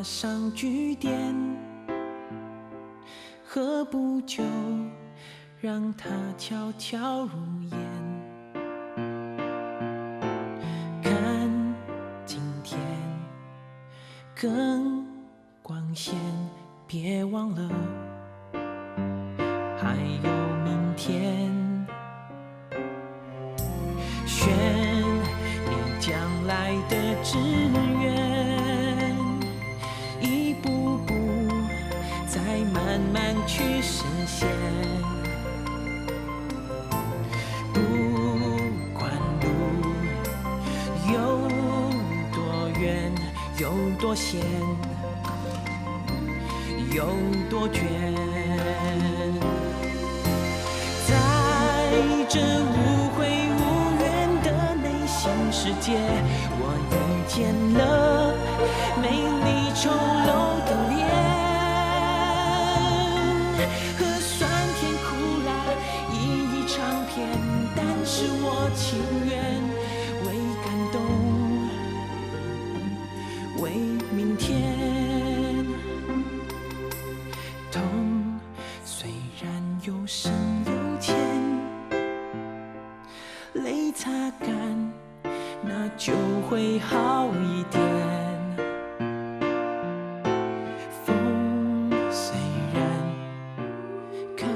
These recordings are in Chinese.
画上句点，何不就让它悄悄入眼？看今天更光鲜，别忘了还有明天。选你将来的志愿，一步步再慢慢去实现。不管路有多远，有多险，有多倦，在这无悔无怨的内心世界，我遇见了美丽丑陋的脸，和酸甜苦辣一一尝遍，但是我情愿为感动，为明天。痛虽然有深有浅，泪擦干，那就会好一点。风虽然看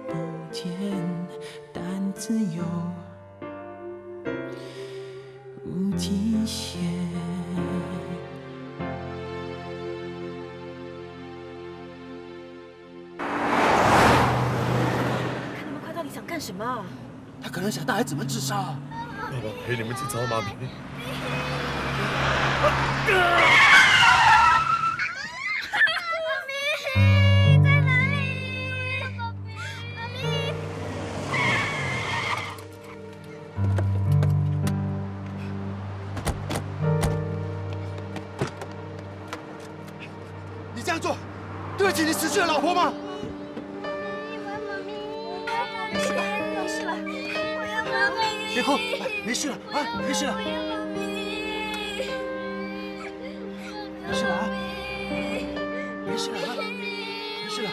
不见，但自由无极限。干什么？他可能想大孩子们自杀。爸爸陪你们去找妈咪。妈咪在哪里？妈咪。你这样做，对得起你死去的老婆吗？别哭，没事了啊，没事了，没事了啊，没事了啊，没事了。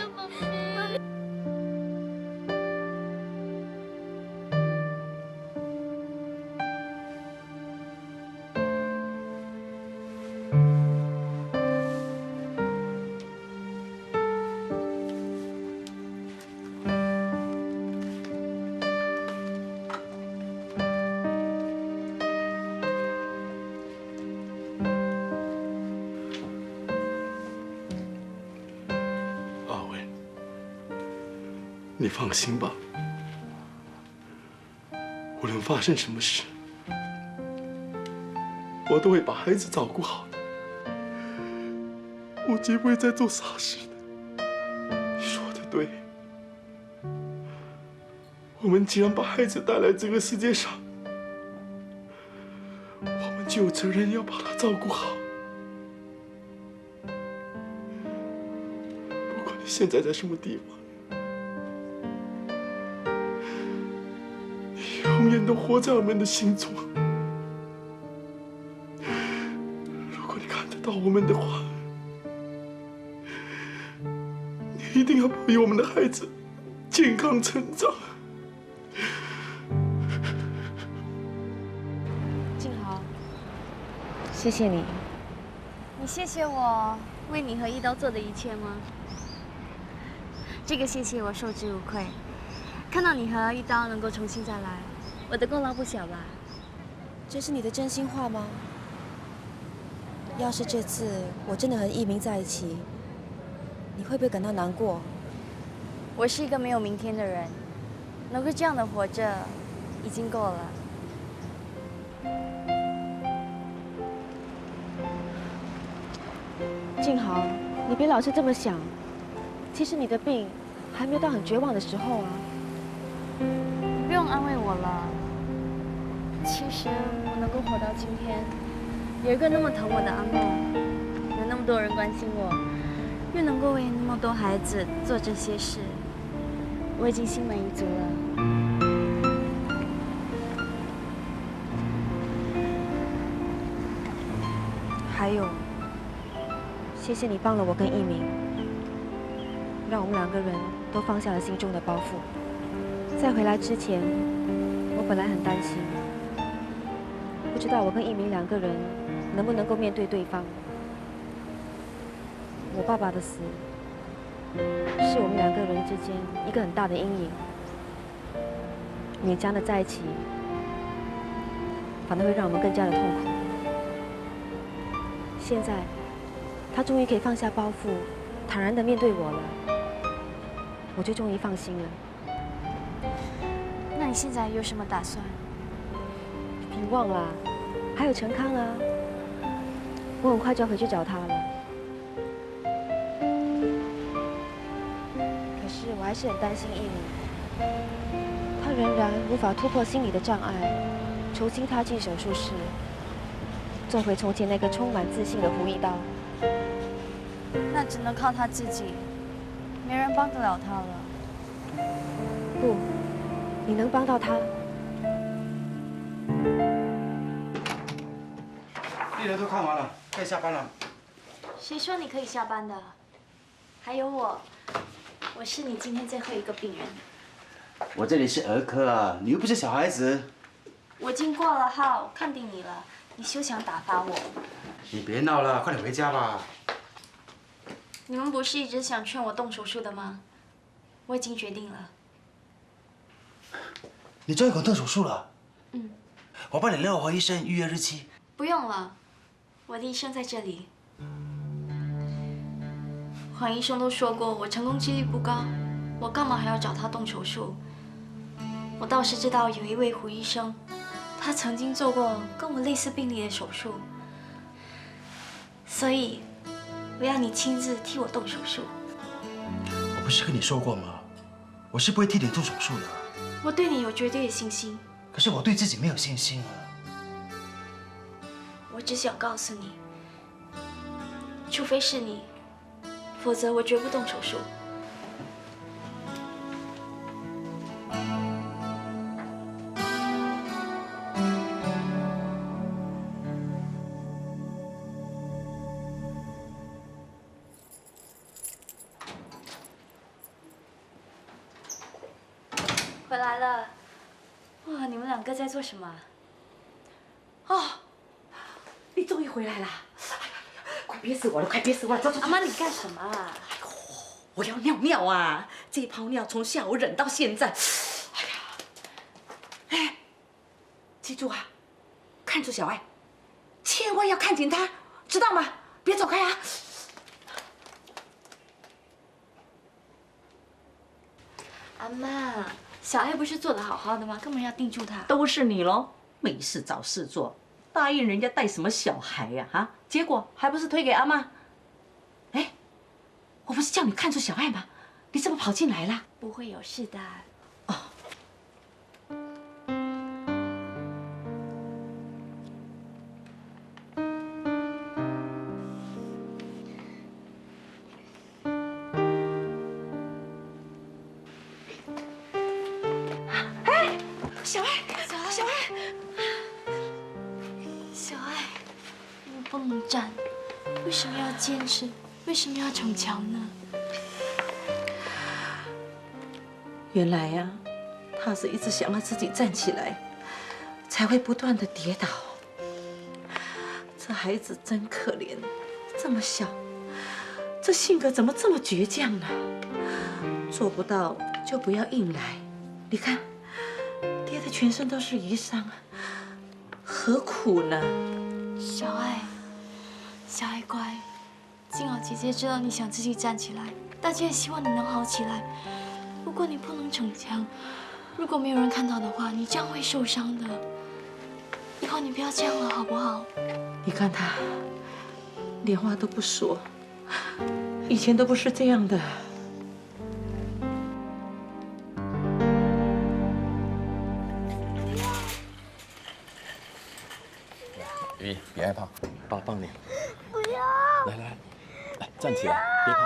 你放心吧，无论发生什么事，我都会把孩子照顾好的。我绝不会再做傻事的。你说的对，我们既然把孩子带来这个世界上，我们就有责任要把他照顾好。不管你现在在什么地方，永远都活在我们的心中。如果你看得到我们的话，你一定要保佑我们的孩子健康成长。静豪，谢谢你。你谢谢我为你和一刀做的一切吗？这个谢谢我受之无愧。看到你和一刀能够重新再来，我的功劳不小吧？这是你的真心话吗？要是这次我真的和一鸣在一起，你会不会感到难过？我是一个没有明天的人，能够这样的活着，已经够了。静豪，你别老是这么想。其实你的病还没有到很绝望的时候啊。你不用安慰我了。其实我能够活到今天，有一个那么疼我的阿嬷，有那么多人关心我，又能够为那么多孩子做这些事，我已经心满意足了。还有，谢谢你帮了我跟一鸣，让我们2个人都放下了心中的包袱。在回来之前，我本来很担心，不知道我跟一鸣2个人能不能够面对对方。我爸爸的死，是我们2个人之间一个很大的阴影。勉强的在一起，反而会让我们更加的痛苦。现在，他终于可以放下包袱，坦然的面对我了，我就终于放心了。那你现在有什么打算？别忘了，还有陈康啊，我很快就要回去找他了。可是我还是很担心一鸣，他仍然无法突破心理的障碍，重新踏进手术室，做回从前那个充满自信的胡一刀。那只能靠他自己，没人帮得了他了。不，你能帮到他。病人都看完了，该下班了。谁说你可以下班的？还有我，我是你今天最后一个病人。我这里是儿科啊，你又不是小孩子。我已经挂了号，看定你了，你休想打发我。你别闹了，快点回家吧。你们不是一直想劝我动手术的吗？我已经决定了。你终于肯动手术了？嗯。我帮你联络黄医生预约日期。不用了，我的医生在这里。黄医生都说过我成功几率不高，我干嘛还要找他动手术？我倒是知道有一位胡医生，他曾经做过跟我类似病例的手术，所以我要你亲自替我动手术。我不是跟你说过吗？我是不会替你动手术的。我对你有绝对的信心。可是我对自己没有信心啊。我只想告诉你，除非是你，否则我绝不动手术。回来了，哇！你们2个在做什么？哦，你终于回来了！快憋死我了，快憋死我了！走走走！阿妈，你干什么啊？我要尿尿啊！这泡尿从下午忍到现在。哎呀，哎，记住啊，看住小爱，千万要看紧她，知道吗？别走开啊！阿妈，小爱不是做得好好的吗？干嘛要定住她？都是你喽，没事找事做，答应人家带什么小孩呀？啊，结果还不是推给阿妈？哎，我不是叫你看住小爱吗？你怎么跑进来了？不会有事的。哦。哎，小爱，小爱，小爱，你不能站，为什么要坚持？为什么要逞强呢？原来呀，他是一直想要自己站起来，才会不断的跌倒。这孩子真可怜，这么小，这性格怎么这么倔强呢？做不到就不要硬来。你看，爹的全身都是瘀伤，何苦呢？小爱，小爱乖，静瑶姐姐知道你想自己站起来，大家也希望你能好起来。不过你不能逞强，如果没有人看到的话，你这样会受伤的。以后你不要这样了，好不好？你看他，连话都不说，以前都不是这样的。雨，别害怕，爸帮你。不要！来来来，站起来，别怕。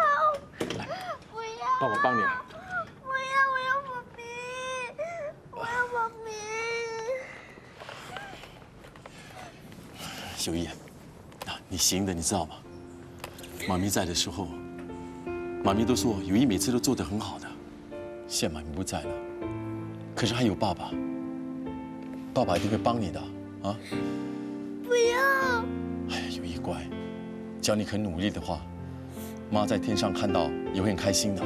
来，不要！爸爸帮你。不要！我要妈咪！我要妈咪！秀一，啊，你行的，你知道吗？妈咪在的时候，妈咪都说友谊每次都做得很好的。现在妈咪不在了，可是还有爸爸，爸爸一定会帮你的啊！不要！哎呀，友谊乖，只要你肯努力的话，妈在天上看到也会很开心的。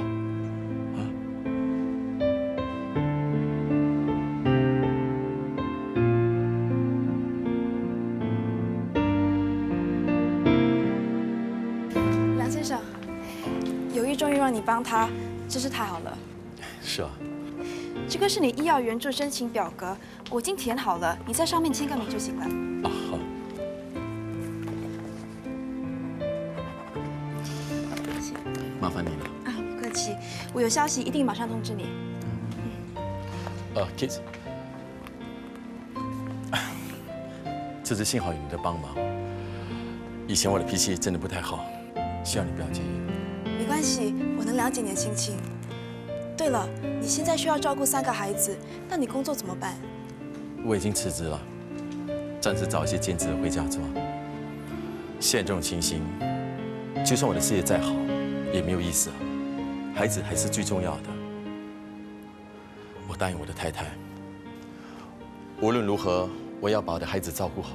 终于让你帮他，真是太好了。是啊，这个是你医药援助申请表格，我已经填好了，你在上面签个名就行了。啊，好。麻烦你了。啊，不客气，我有消息一定马上通知你。Kids， 这次幸好有你的帮忙。以前我的脾气真的不太好，希望你不要介意。 没关系，我能了解你的心情。对了，你现在需要照顾3个孩子，那你工作怎么办？我已经辞职了，暂时找一些兼职回家做。现在这种情形，就算我的事业再好，也没有意思啊。孩子还是最重要的。我答应我的太太，无论如何，我也要把我的孩子照顾好。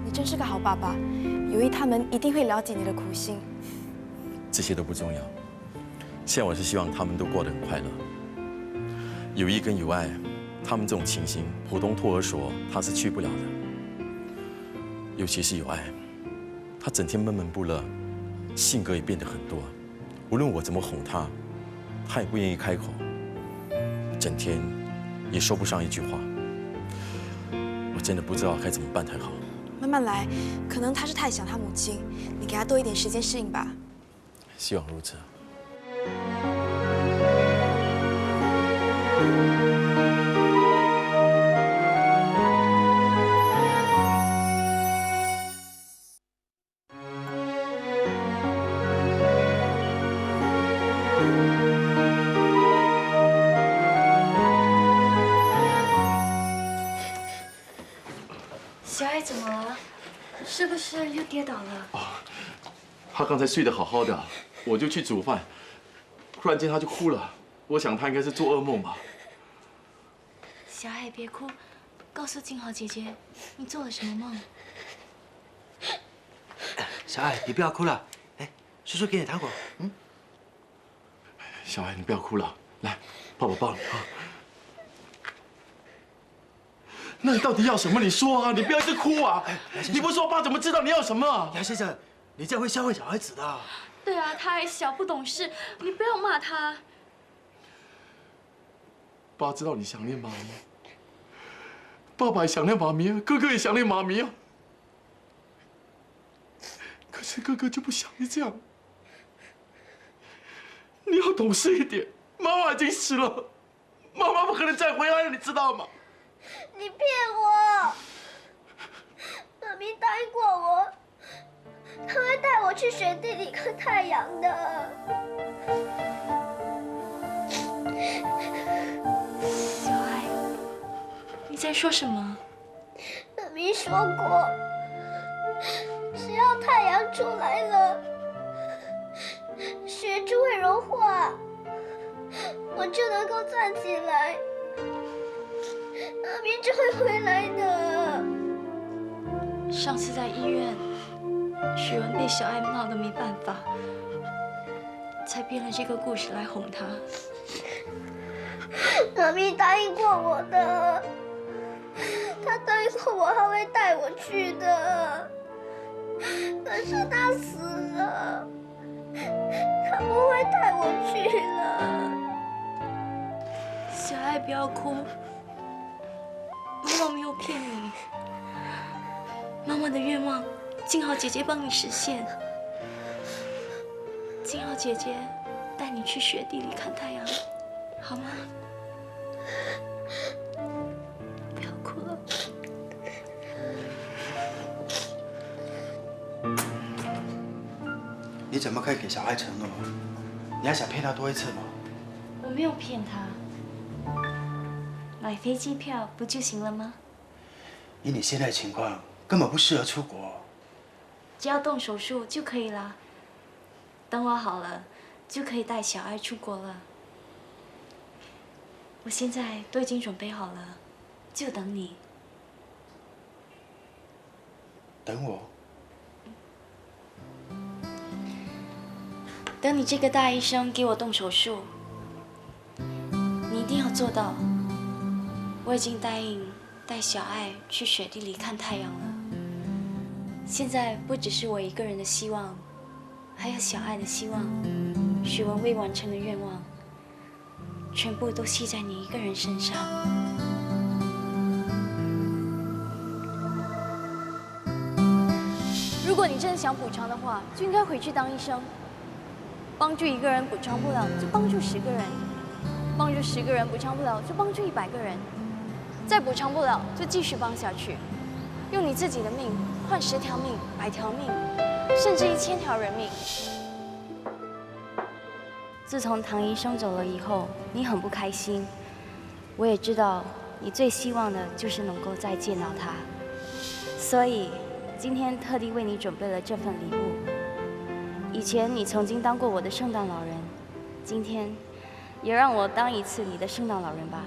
你真是个好爸爸，友谊他们一定会了解你的苦心。 这些都不重要，现在我是希望他们都过得很快乐。友谊跟友爱，他们这种情形，普通托儿所他是去不了的。尤其是友爱，他整天闷闷不乐，性格也变得很多。无论我怎么哄他，他也不愿意开口，整天也说不上一句话。我真的不知道该怎么办才好。慢慢来，可能他是太想他母亲，你给他多一点时间适应吧。 希望如此。小爱怎么了？是不是又跌倒了？他刚才睡得好好的，我就去煮饭，突然间他就哭了。我想他应该是做噩梦吧。小爱别哭，告诉静豪姐姐，你做了什么梦？小爱，你不要哭了。哎，叔叔给你糖果。嗯。小爱，你不要哭了，来，爸爸抱你啊。那你到底要什么？你说啊！你不要一直哭啊！你不说，爸怎么知道你要什么？杨先生，你这样会吓坏小孩子的。对啊，他还小不懂事，你不要骂他。爸知道你想念妈咪，爸爸也想念妈咪啊，哥哥也想念妈咪啊。可是哥哥就不想你这样，你要懂事一点。妈妈已经死了，妈妈不可能再回来了，你知道吗？ 你骗我！妈咪答应过我，她会带我去雪地里看太阳的。小爱，你在说什么？妈咪说过，只要太阳出来了，雪就会融化，我就能够站起来。 妈咪就会回来的。上次在医院，许文被小爱闹得没办法，才编了这个故事来哄她。妈咪答应过我的，她答应过我，她会带我去的。可是她死了，她不会带我去了。小爱，不要哭。 妈妈没有骗你，妈妈的愿望，静豪姐姐帮你实现。静豪姐姐带你去雪地里看太阳，好吗？不要哭了。你怎么可以给小爱承诺？你还想骗她多一次吗？我没有骗她。 买飞机票不就行了吗？以你现在的情况，根本不适合出国。只要动手术就可以了。等我好了，就可以带小爱出国了。我现在都已经准备好了，就等你。等我？等你这个大医生给我动手术，你一定要做到。我已经答应带小爱去雪地里看太阳了。现在不只是我一个人的希望，还有小爱的希望，许文未完成的愿望，全部都系在你一个人身上。如果你真的想补偿的话，就应该回去当医生。帮助一个人补偿不了，就帮助10个人；帮助10个人补偿不了，就帮助100个人；再补偿不了，就继续帮下去。用你自己的命换10条命、100条命，甚至1000条人命。自从唐医生走了以后，你很不开心。我也知道，你最希望的就是能够再见到他，所以今天特地为你准备了这份礼物。以前你曾经当过我的圣诞老人，今天也让我当一次你的圣诞老人吧。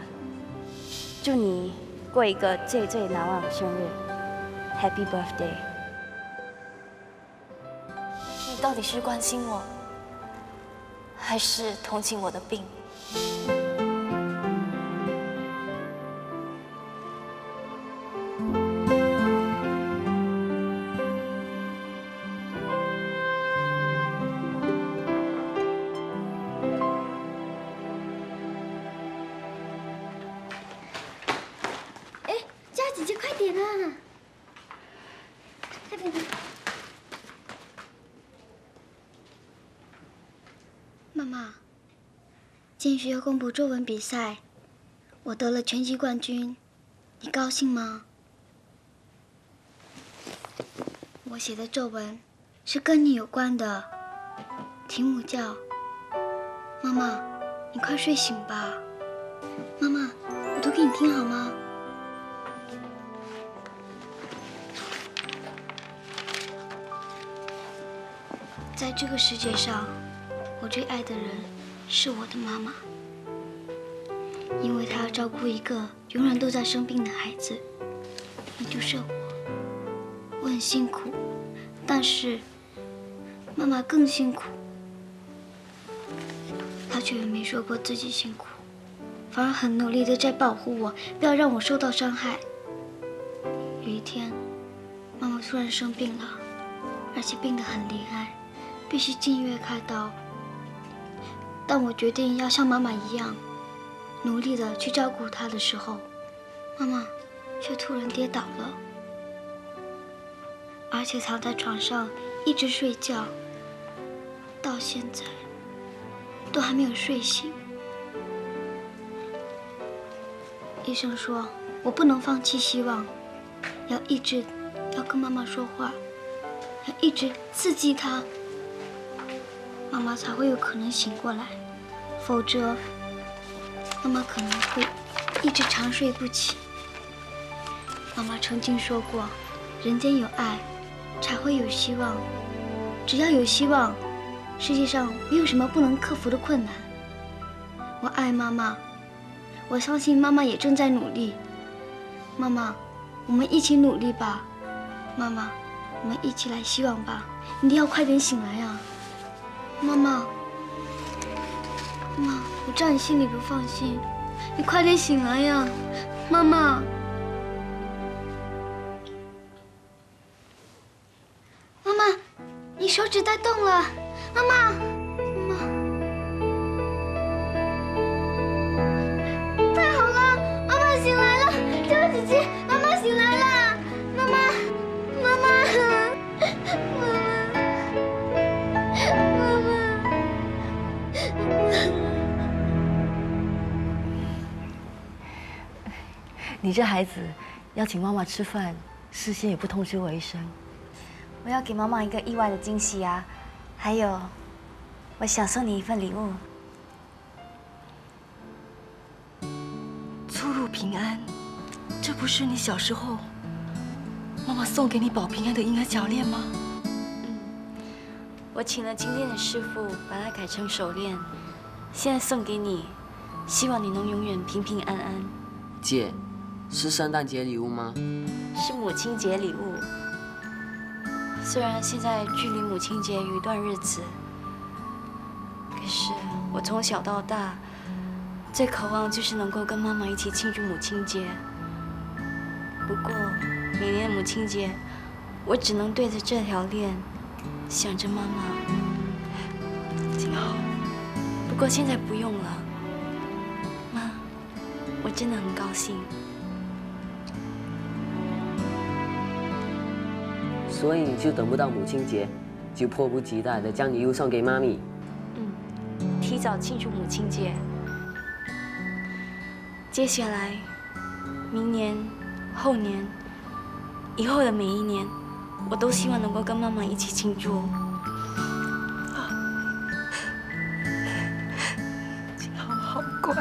祝你过一个最最难忘的生日 ，Happy Birthday！ 你到底是关心我，还是同情我的病？妈妈，今天学校公布作文比赛，我得了全级冠军，你高兴吗？我写的作文是跟你有关的，题目叫《妈妈，你快睡醒吧》。妈妈，我读给你听好吗？在这个世界上，我最爱的人是我的妈妈，因为她要照顾一个永远都在生病的孩子，那就是我。我很辛苦，但是妈妈更辛苦。她却也没说过自己辛苦，反而很努力地在保护我，不要让我受到伤害。有一天，妈妈突然生病了，而且病得很厉害，必须进医院开刀。当我决定要像妈妈一样，努力地去照顾她的时候，妈妈却突然跌倒了，而且躺在床上一直睡觉，到现在都还没有睡醒。医生说我不能放弃希望，要跟妈妈说话，要一直刺激她，妈妈才会有可能醒过来，否则妈妈可能会一直长睡不起。妈妈曾经说过，人间有爱才会有希望，只要有希望，世界上没有什么不能克服的困难。我爱妈妈，我相信妈妈也正在努力。妈妈，我们一起努力吧。妈妈，我们一起来希望吧。你一定要快点醒来呀，妈妈。妈，我知道你心里不放心，你快点醒来呀，妈妈。妈妈，你手指在动了，妈妈，妈妈，太好了，妈妈醒来了，叫姐姐，妈妈醒来了，妈妈，妈妈，妈妈。你这孩子，邀请妈妈吃饭，事先也不通知我一声。我要给妈妈一个意外的惊喜啊！还有，我想送你一份礼物。出入平安，这不是你小时候妈妈送给你保平安的婴儿脚链吗？我请了金店的师傅把它改成手链，现在送给你，希望你能永远平平安安。姐，是圣诞节礼物吗？是母亲节礼物。虽然现在距离母亲节有一段日子，可是我从小到大最渴望就是能够跟妈妈一起庆祝母亲节。不过每年的母亲节，我只能对着这条链想着妈妈。静好。不过现在不用了，妈，我真的很高兴。所以你就等不到母亲节，就迫不及待地将礼物送给妈咪。提早庆祝母亲节。接下来，明年、后年、以后的每一年，我都希望能够跟妈妈一起庆祝。静好好乖。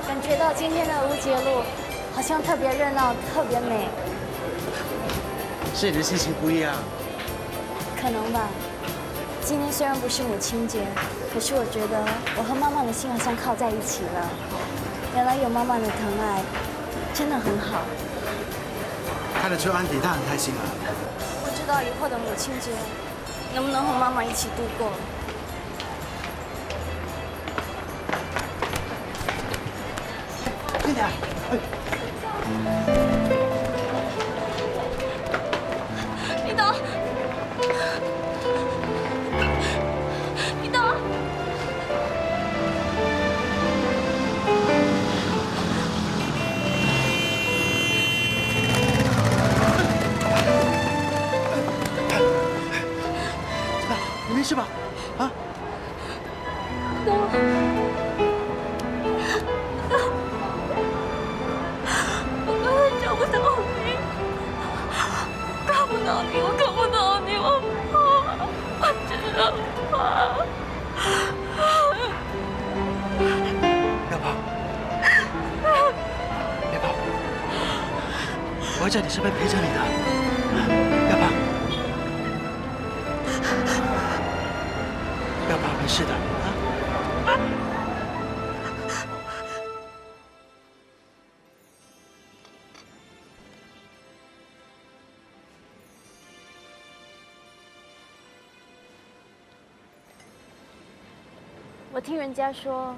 感觉到今天的乌节路好像特别热闹，特别美。是你的心情不一样。可能吧。今天虽然不是母亲节，可是我觉得我和妈妈的心好像靠在一起了。原来有妈妈的疼爱，真的很好。看得出安迪她很开心啊。不知道以后的母亲节能不能和妈妈一起度过。快点！你等，你等。怎么样？你没事吧？啊？我看不到你，我怕，我真的怕。不要怕，别怕，我会在你身边陪着你的，不要怕，不要怕，没事的啊。我听人家说，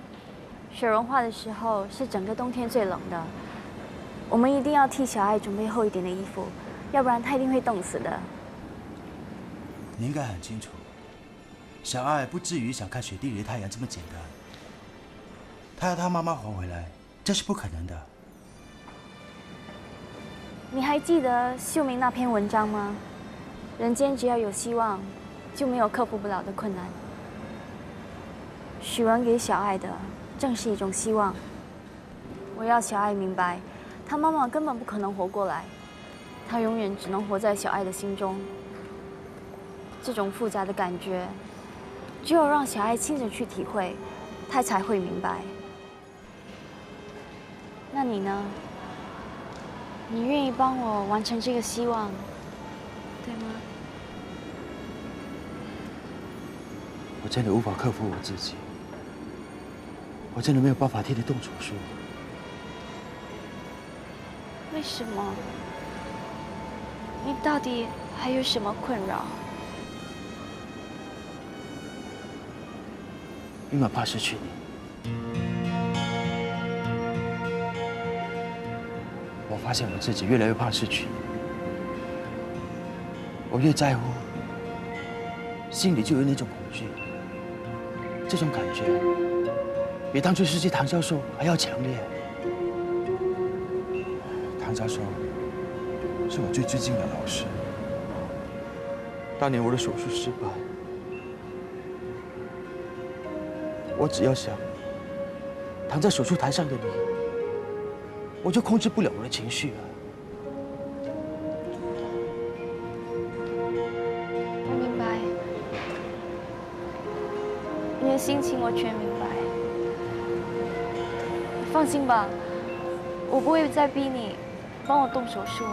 雪融化的时候是整个冬天最冷的。我们一定要替小爱准备厚一点的衣服，要不然她一定会冻死的。你应该很清楚，小爱不至于想看雪地里的太阳这么简单。她要她妈妈还回来，这是不可能的。你还记得秀明那篇文章吗？人间只要有希望，就没有克服不了的困难。许文给小爱的，正是一种希望。我要小爱明白，她妈妈根本不可能活过来，她永远只能活在小爱的心中。这种复杂的感觉，只有让小爱亲自去体会，她才会明白。那你呢？你愿意帮我完成这个希望，对吗？我真的无法克服我自己，我真的没有办法替你动手术。为什么？你到底还有什么困扰？因为我怕失去你。我发现我自己越来越怕失去你，我越在乎，心里就有那种恐惧。这种感觉比当初失去唐教授还要强烈。唐教授是我最尊敬的老师。当年我的手术失败，我只要想躺在手术台上的你，我就控制不了我的情绪了。我明白，你的心情我全明白。你放心吧，我不会再逼你帮我动手术了。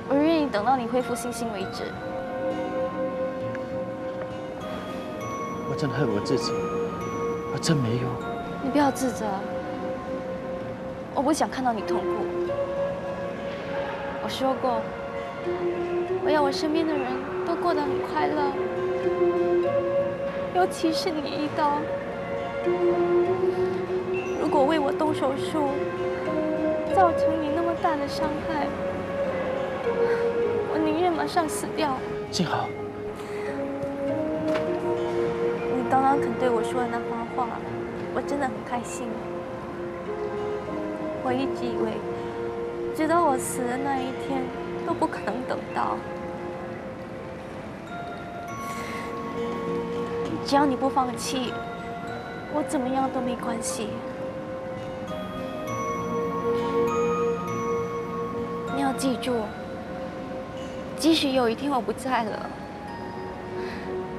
我愿意等到你恢复信心为止。我真恨我自己，我真没用。你不要自责，我不想看到你痛苦。我说过，我要我身边的人都过得很快乐，尤其是你一刀。如果为我动手术，造成你那么大的伤害，我宁愿马上死掉。静好，你刚刚肯对我说的那番话，我真的很开心。我一直以为，直到我死的那一天都不可能等到。只要你不放弃，我怎么样都没关系。你要记住，即使有一天我不在了，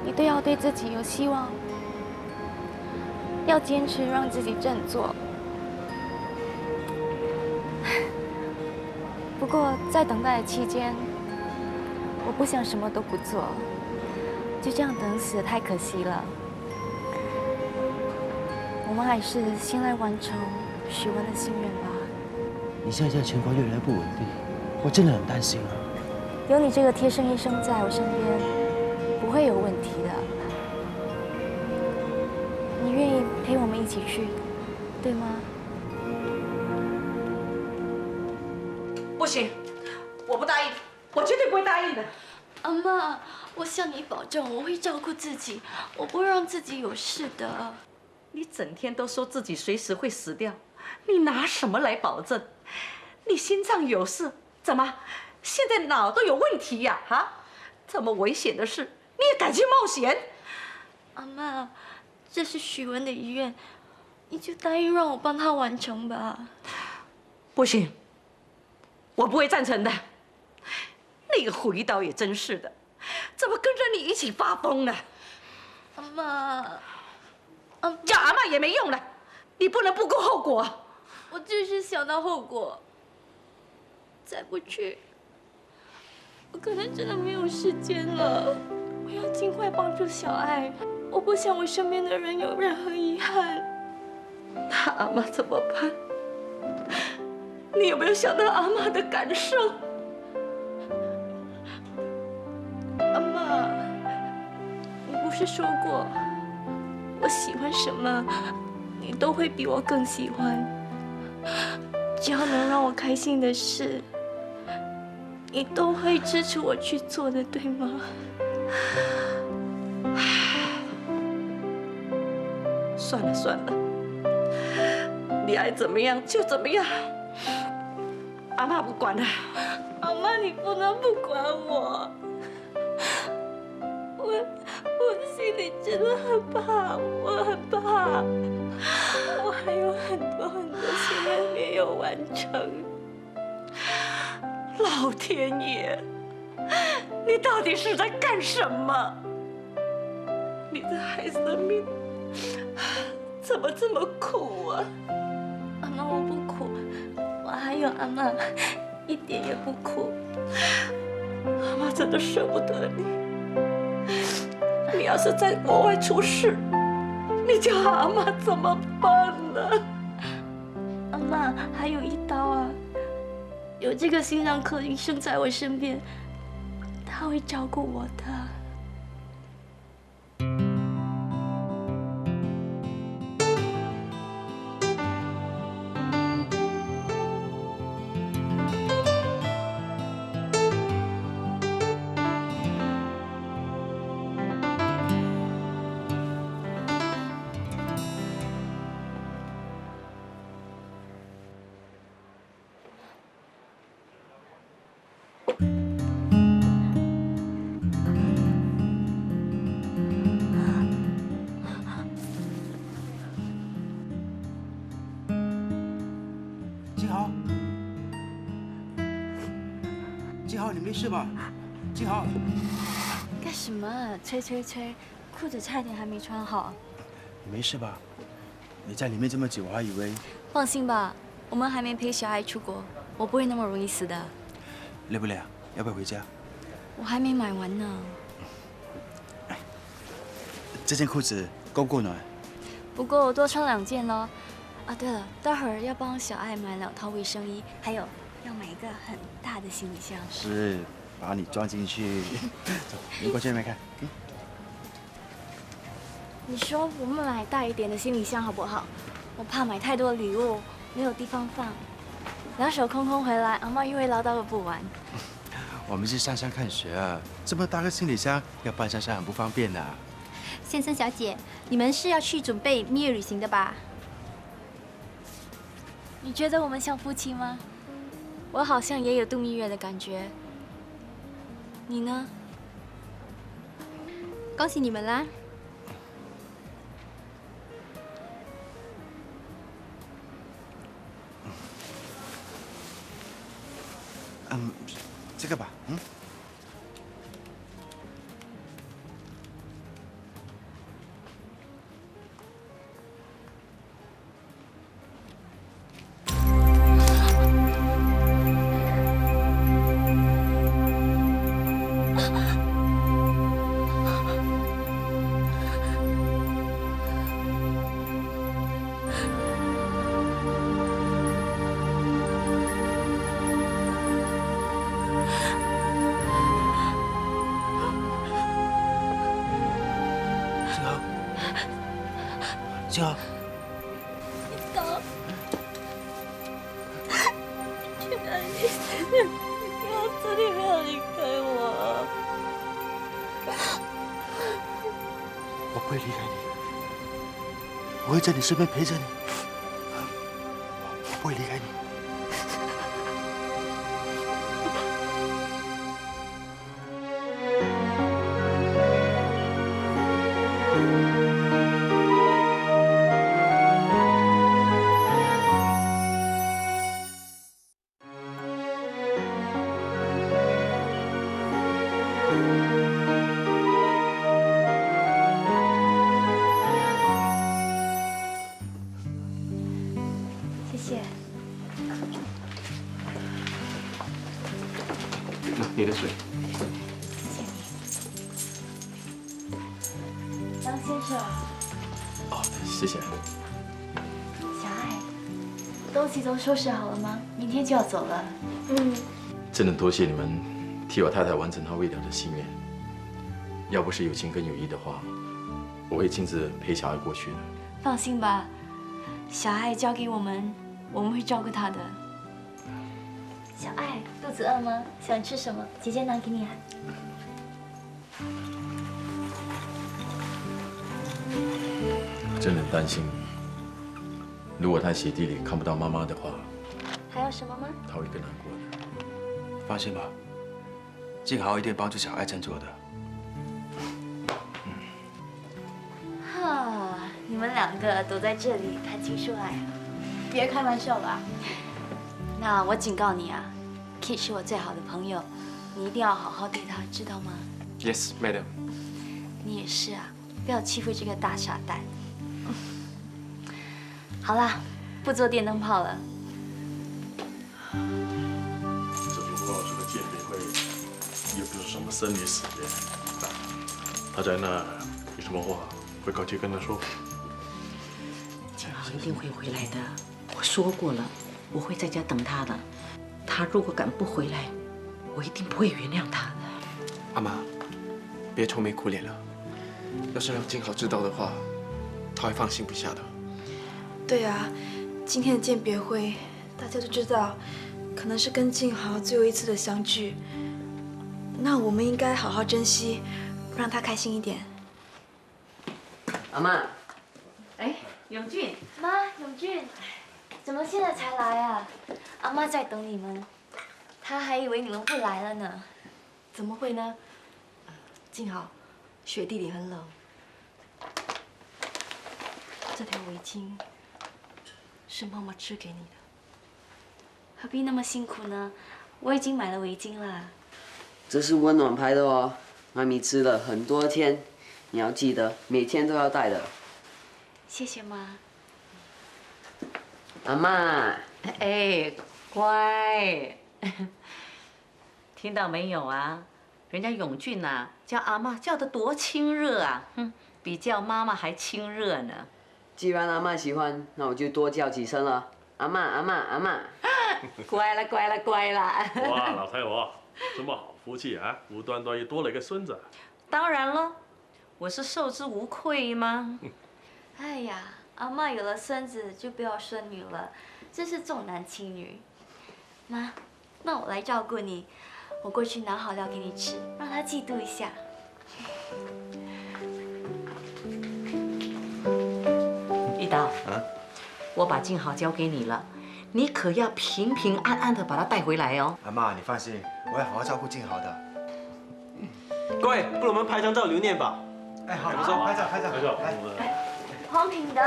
你都要对自己有希望，要坚持让自己振作。不过在等待的期间，我不想什么都不做，就这样等死太可惜了。我们还是先来完成许文的心愿吧。你现在情况越来越不稳定，我真的很担心啊。有你这个贴身医生在我身边，不会有问题的。你愿意陪我们一起去，对吗？不行，我不答应，我绝对不会答应的。阿嬷，我向你保证，我会照顾自己，我不会让自己有事的。你整天都说自己随时会死掉，你拿什么来保证？你心脏有事，怎么现在脑都有问题呀？啊，这么危险的事，你也敢去冒险？阿嬷，这是许文的遗愿，你就答应让我帮他完成吧。不行，我不会赞成的。那个胡一刀也真是的，怎么跟着你一起发疯呢？阿嬷。叫阿嬷也没用了，你不能不顾后果。我就是想到后果，再不去，我可能真的没有时间了。我要尽快帮助小爱，我不想我身边的人有任何遗憾。那阿嬷怎么办？你有没有想到阿嬷的感受？阿嬷，你不是说过？我喜欢什么，你都会比我更喜欢。只要能让我开心的事，你都会支持我去做的，对吗？算了算了，你爱怎么样就怎么样，阿嬷不管了。阿嬷，你不能不管我。我心里真的很怕，我很怕，我还有很多心愿没有完成。老天爷，你到底是在干什么？你这孩子的命怎么这么苦啊？阿嬷，我不苦，我还有阿嬷，一点也不苦。阿嬷真的舍不得你。你要是在国外出事，你叫阿嬷怎么办呢？阿嬷，还有一刀啊！有这个心脏科医生在我身边，他会照顾我的。静豪，静豪，你没事吧？静豪，干什么啊？吹，裤子差点还没穿好。你没事吧？你在里面这么久，我还以为……放心吧，我们还没陪小爱出国，我不会那么容易死的。累不累啊？要不要回家？我还没买完呢。这件裤子够不够暖？不过我多穿2件咯。啊，对了，待会儿要帮小爱买2套卫生衣，还有要买一个很大的行李箱。是，把你装进去。走，你过去那边看。你说我们买大一点的行李箱好不好？我怕买太多礼物没有地方放，2手空空回来，阿妈又会唠叨个不完。我们是上山看雪啊，这么大个行李箱要搬上山很不方便的。先生小姐，你们是要去准备蜜月旅行的吧？你觉得我们像夫妻吗？我好像也有度蜜月的感觉。你呢？恭喜你们啦！这个吧，静豪，你走，去哪里？你告诉你不要离开我。我不会离开你，我会在你身边陪着你，我不会离开你。谢谢。你的水。谢谢你，张先生。哦，谢谢。小爱，东西都收拾好了吗？明天就要走了。真的多谢你们替我太太完成她未了的心愿。要不是有情跟有义的话，我会亲自陪小爱过去的。放心吧，小爱交给我们，我们会照顾她的。小爱，肚子饿吗？想吃什么？姐姐拿给你啊。真的很担心，如果她血地里看不到妈妈的话，还有什么吗？她会更难过的。放心吧，静豪一定帮助小爱振作的。哈，你们2个躲在这里谈情说爱，别开玩笑啦。那我警告你啊 ，Kit 是我最好的朋友，你一定要好好对他，知道吗？ Yes, madam. 你也是啊，不要欺负这个大傻蛋。好啦，不做电灯泡了。只不过这个鉴别会又不是什么生离死别，他在那有什么话会高级跟他说。静豪一定会回来的，我说过了，我会在家等他的。他如果敢不回来，我一定不会原谅他的。阿妈，别愁眉苦脸了。要是让静豪知道的话，他会放心不下的。对啊，今天的鉴别会，大家都知道，可能是跟静豪最后一次的相聚。那我们应该好好珍惜，让他开心一点。阿妈，哎，永俊，妈，永俊，怎么现在才来啊？阿妈在等你们。他还以为你们不来了呢。怎么会呢？静好，雪地里很冷。这条围巾是妈妈织给你的。何必那么辛苦呢？我已经买了围巾了。这是温暖牌的哦，妈咪织了很多天，你要记得每天都要戴的。谢谢妈。阿嬷，哎，乖，听到没有啊？人家永俊呐、叫阿嬷叫得多亲热啊，哼，比叫妈妈还亲热呢。既然阿嬷喜欢，那我就多叫几声了。阿嬷，阿嬷，阿嬷。乖了，乖了，乖了。哇，老太婆，这么好福气啊，无端端又多了一个孙子。当然了，我是受之无愧吗？哎呀，阿嬷有了孙子就不要孙女了，真是重男轻女。妈，那我来照顾你，我过去拿好料给你吃，让他嫉妒一下。一刀，我把静好交给你了，你可要平平安安的把她带回来哦。阿妈，你放心，我会好好照顾静好的。各位，不如我们拍张照留念吧。哎，好，不错，拍照。来，黄品的，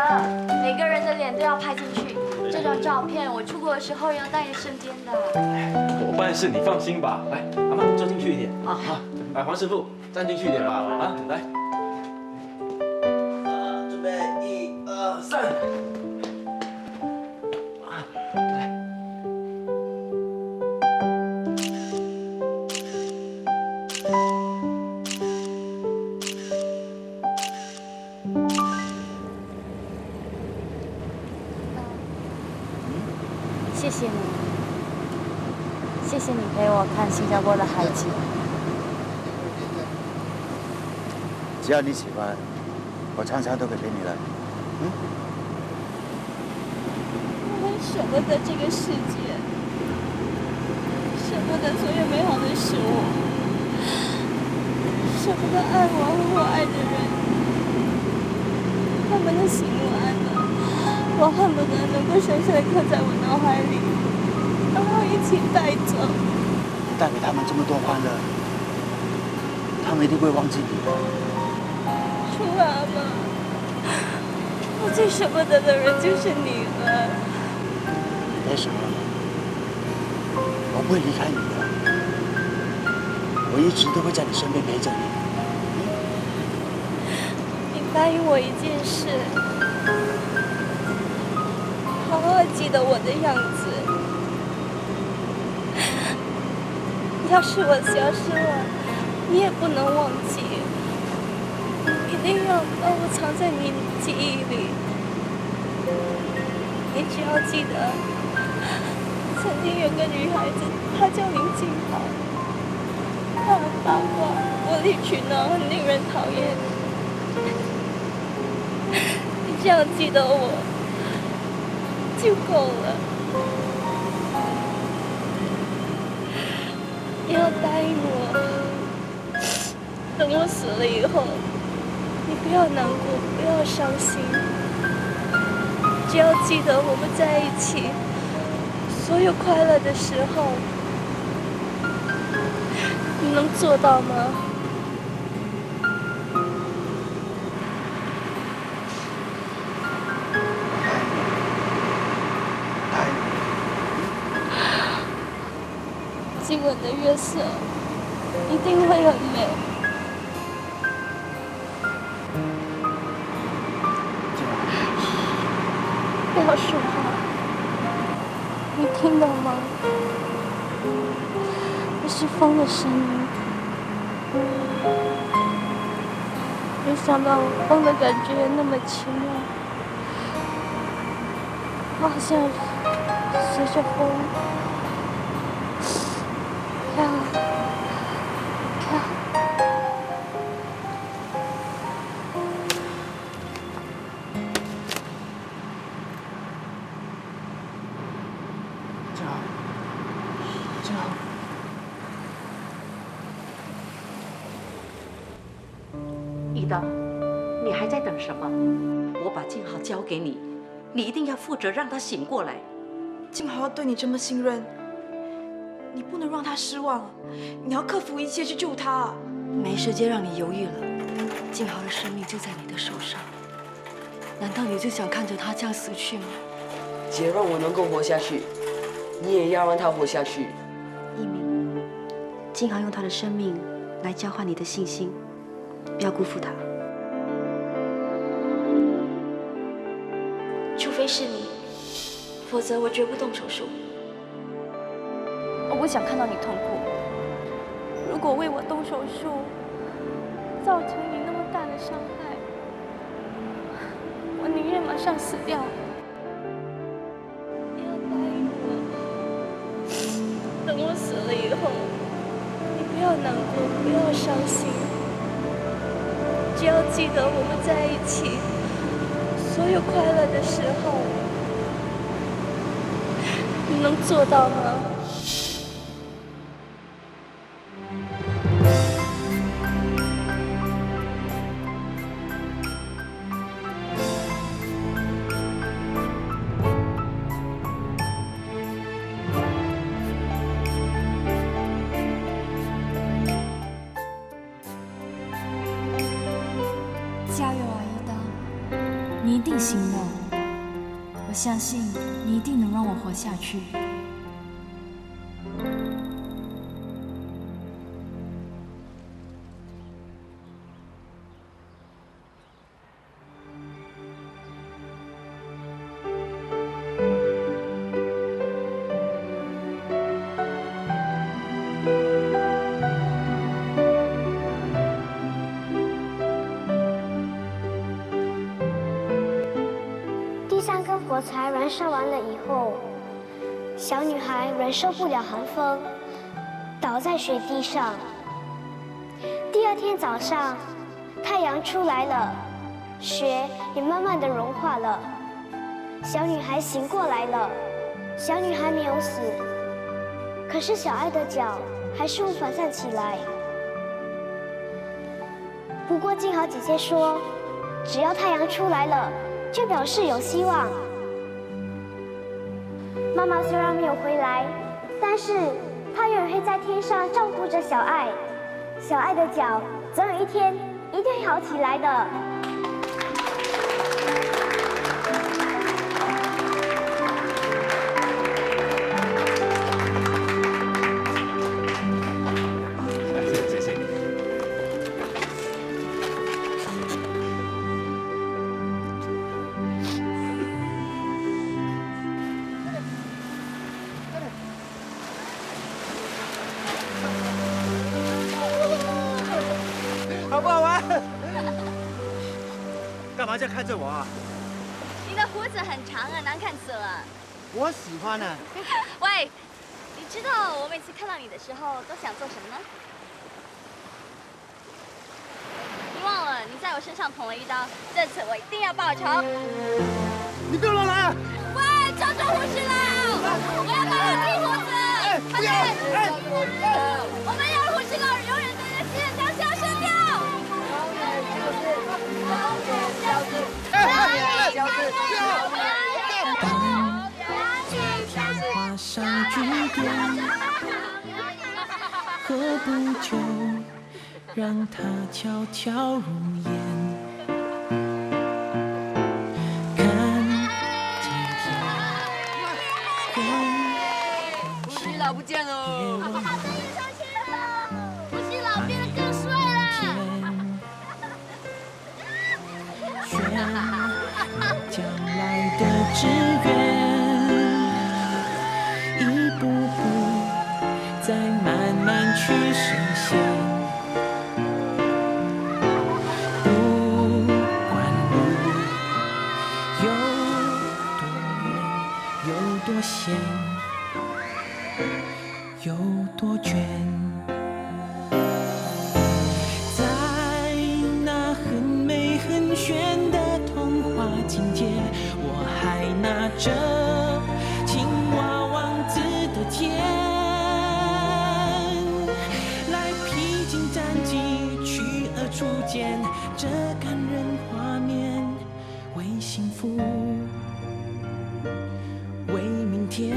每个人的脸都要拍进去。这张照片我出国的时候要带在身边的。我办事你放心吧。来，阿妈站进去一点。好，来黄师傅站进去一点吧。啊，来。准备1、2、3。谢谢你，谢谢你陪我看新加坡的海景。只要你喜欢，我常常都会陪你来。我很舍不得这个世界，舍不得所有美好的事物，舍不得爱我和我爱的人。他们的喜怒哀乐，我恨不得能够深深地刻在我脑海里，然后一起带走。带给他们这么多欢乐，他们一定会忘记你的。除了阿妈，我最舍不得的人就是你了。别舍，我不会离开你的，我一直都会在你身边陪着你。你答应我一件事，好好记得我的样子。要是我消失了，你也不能忘记，一定要把我藏在你记忆里。你只要记得，曾经有个女孩子，她叫林静好，她很八卦，无理取闹，很令人讨厌。你这样记得我就够了。你要答应我，等我死了以后，你不要难过，不要伤心，只要记得我们在一起所有快乐的时候，你能做到吗？今晚的月色一定会很美。不要说话，你听到吗？那是风的声音。没想到风的感觉那么奇妙，我好像随着风飘飘。静好，一刀，你还在等什么？我把静好交给你，你一定要负责让他醒过来。静好对你这么信任，你不能让他失望，你要克服一切去救他。没时间让你犹豫了，静豪的生命就在你的手上，难道你就想看着他这样死去吗？姐让我能够活下去，你也要让他活下去。一鸣，静豪用他的生命来交换你的信心，不要辜负他。除非是你，否则我绝不动手术。我不想看到你痛苦。如果为我动手术，造成你那么大的伤害，我宁愿马上死掉。你要答应我，等我死了以后，你不要难过，不要伤心，只要记得我们在一起所有快乐的时候，你能做到吗？加油啊，一刀！你一定行的，我相信你一定能让我活下去。第3根火柴燃烧完了以后，小女孩忍受不了寒风，倒在雪地上。第2天早上，太阳出来了，雪也慢慢的融化了。小女孩醒过来了，小女孩没有死，可是小爱的脚还是无法站起来。不过静豪姐姐说，只要太阳出来了，就表示有希望。妈妈虽然没有回来，但是她永远会在天上照顾着小爱。小爱的脚总有一天一定会好起来的。谢谢。好不好玩？干嘛这样看着我啊？你的胡子很长啊，难看死了。我喜欢啊。喂，你知道我每次看到你的时候都想做什么呢？你忘了你在我身上捅了一刀，这次我一定要报仇。你不要乱来啊！喂，抓住胡须佬！我要帮你剃胡子！快点！我们要胡须佬永远在这新人家消失掉！画上句点，何不就让它悄悄入眼？看今天胡须佬不见了。胡须佬变得更帅了。将来的志愿，一步步再慢慢去实现。不管路有多远，有多险，有多卷。炫的童话情节，我还拿着青蛙王子的剑，来披荆斩棘，去而初见这感人画面，为幸福，为明天。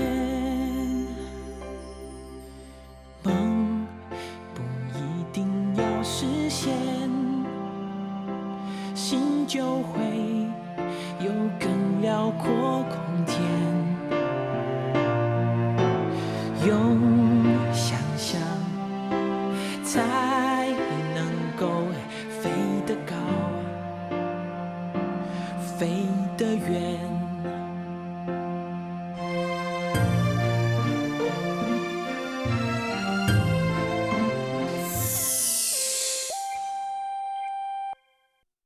现，心就会有更辽阔空间。用想象才能够飞得高，飞得远。